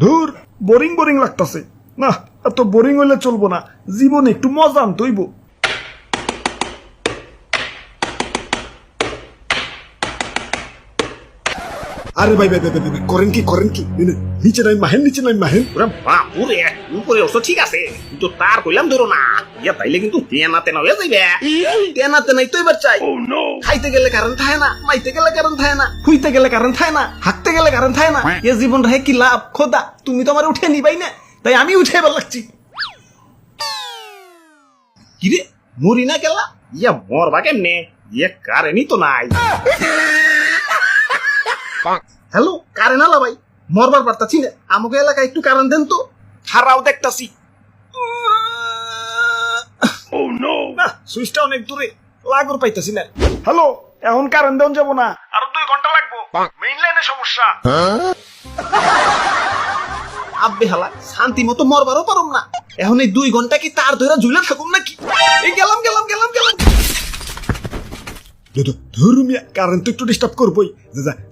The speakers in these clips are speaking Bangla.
ধুর বোরিং বোরিং লাগতাছে না, এত বোরিং হইলে চলবো না, জীবনে একটু মজা আনতে হইব। আরে ভাই ভাই ভাই ভাই ভাই, করেন কি নিচে নাই মাহেন, নিচে নাই মাহেন। ওরে বাপুরে, উপরে অবশ্য ঠিক আছে, কিন্তু তার কইলাম ধরো না, ইয়া তাইলে কিন্তু তেনা তেনা হয়ে যাইবে। তেনা তেনাই তো এবার চাই। খাইতে গেলে কারেন্ট থাকে না, মাইতে গেলে কারেন্ট থাকে না, খুইতে গেলে কারেন্ট থাকে না, হাঁকতে গেলে কারেন্ট থাকে না। এ জীবন রে কি লাভ খোদা, তুমি তো আমার উঠে নিবাই না, তাই আমি উঠে এবার লাগছি। কিরে মরি না গেলা, ইয়া মরবা কেমনে, ইয়ে কারেন্টই তো নাই। হ্যালো কারেন্ট আলা ভাই, মরবার পারতাছি না, আমাকে এলাকায় একটু কারেন্ট দেন তো, খারাও দেখতাছি। সুইচটা অনেক দূরে, লাগর পাইতাছি না। হ্যালো, এখন কারেন্ট দেন যাবো না, আরো 2 ঘন্টা লাগবো, মেইন লাইনে সমস্যা। আব্বে হালা শান্তি মতো মরবারও পারুম না, এখন এই 2 ঘন্টা কি তার ধরে ঝুলে থাকুম নাকি? এই গেলাম। ধর্মিয়া কারেন্ট তো একটু ডিস্টার্ব করবোই,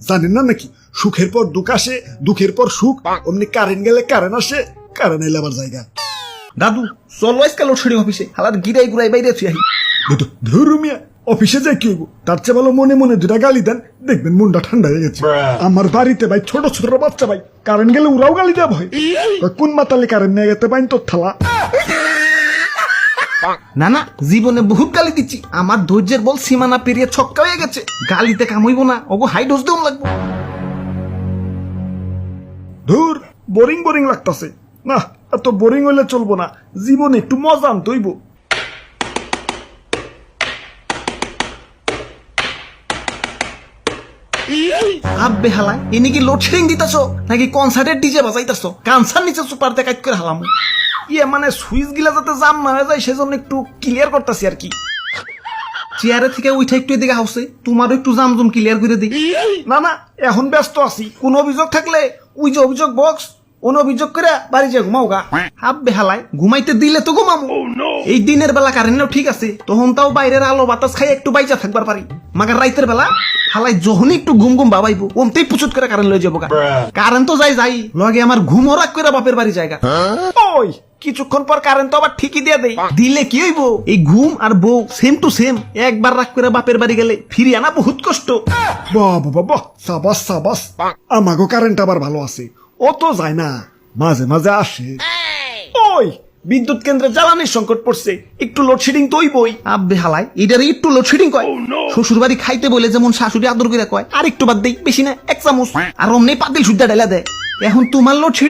জানেন না নাকি সুখের পর দুঃখ আসে, দুঃখের পর সুখ, অমনি কারেন্ট গেলে কারেন্ট আসে, কারেন্ট এলে আবার জায়গা। দাদু চলো আজকাল লোডশেডিং অফিসে, হালার গিরাই গুড়াই বাইরে আছি। ধর্মিয়া অফিসে যাই কি হইব, তার চেয়ে ভালো মনে মনে 2টা গালি দেন, দেখবেন মনটা ঠান্ডা হয়ে গেছে। আমার বাড়িতে ভাই ছোট ছোট বাচ্চা ভাই, কারেন্ট গেলে ওরাও গালি দেওয়া ভয়, কোন মাতালে কারেন্ট নিয়ে যেতে পাইন তোর থালা। না না, জীবনে বহুত গালি দিচ্ছি, আমার ধৈর্যের বল সীমানা পেরিয়ে ছক্কা হয়ে গেছে, গালিতে কামইব না, ওগো হাই ডোজ দেওয়া লাগবে। ধুর বোরিং বোরিং লাগতাছে না, এত বোরিং হইলে চলবো না, জীবনে একটু মজা আনতে হইব। আব্বে হালা এনে কি লোডশেডিং দিতেছো নাকি কনসার্টের ডিজে বাজাইতেছো? কানসার নিচে সুপার দেখাইত করে হালাম। ইয়ে মানে সুইচ গিলা যাতে জাম না হয়ে যায় সেজন্য একটু ক্লিয়ার করতেছি আর কি। চেয়ারে থেকে উঠে একটু এদিকে হাউসে, তোমারও একটু জামজুম ক্লিয়ার করে দিই। না না, এখন ব্যস্ত আছি, কোন অভিযোগ থাকলে ওই যে অভিযোগ বক্স, কোন অভিযোগ করে বাড়ি যে ঘুমাও গা। আব্বে হালায় ঘুমাইতে দিলে তো ঘুমামো। এই দিনের বেলা কারেন্টও ঠিক আছে, তখন তাও বাইরের আলো বাতাস খাই একটু বাইচা থাকবার পারি, মাগার রাইতের বেলা হালাই যখনই একটু ঘুম ঘুম বাবাইবো ওমতেই পুচুত করে কারেন্ট লয়ে যাবো গা। কারেন্ট তো যাই লগে আমার ঘুমও রাখ করে বাপের বাড়ি জায়গা। ওই কিছুক্ষণ পর কারেন্ট তো আবার ঠিকই দিয়ে দেই, দিলে কি হইব, এই ঘুম আর বউ সেম টু সেম, একবার রাখ করে বাপের বাড়ি গেলে ফিরে আনা বহুত কষ্ট। বাবা বাবা, সাবাস সাবাস, আমাগো কারেন্ট আবার ভালো আছে, ও তো যায় না, মাঝে মাঝে আসে। ওই বিদ্যুৎ কেন্দ্রে জ্বালানির সংকট পড়ছে, একটু লোডশেডিং তো হইবই। আব্বে হালাই এটারে একটু লোডশেডিং কয়। শ্বশুর বাড়ি খাইতে বলে যেমন শাশুড়ি আদর করে কয়, আর একটু বাদ দেই, বেশি না 1 চামচ, আর অমনি পাতিল সুদ্ধা ঢেলা দেয়। এখন তোমার লোডশেডিং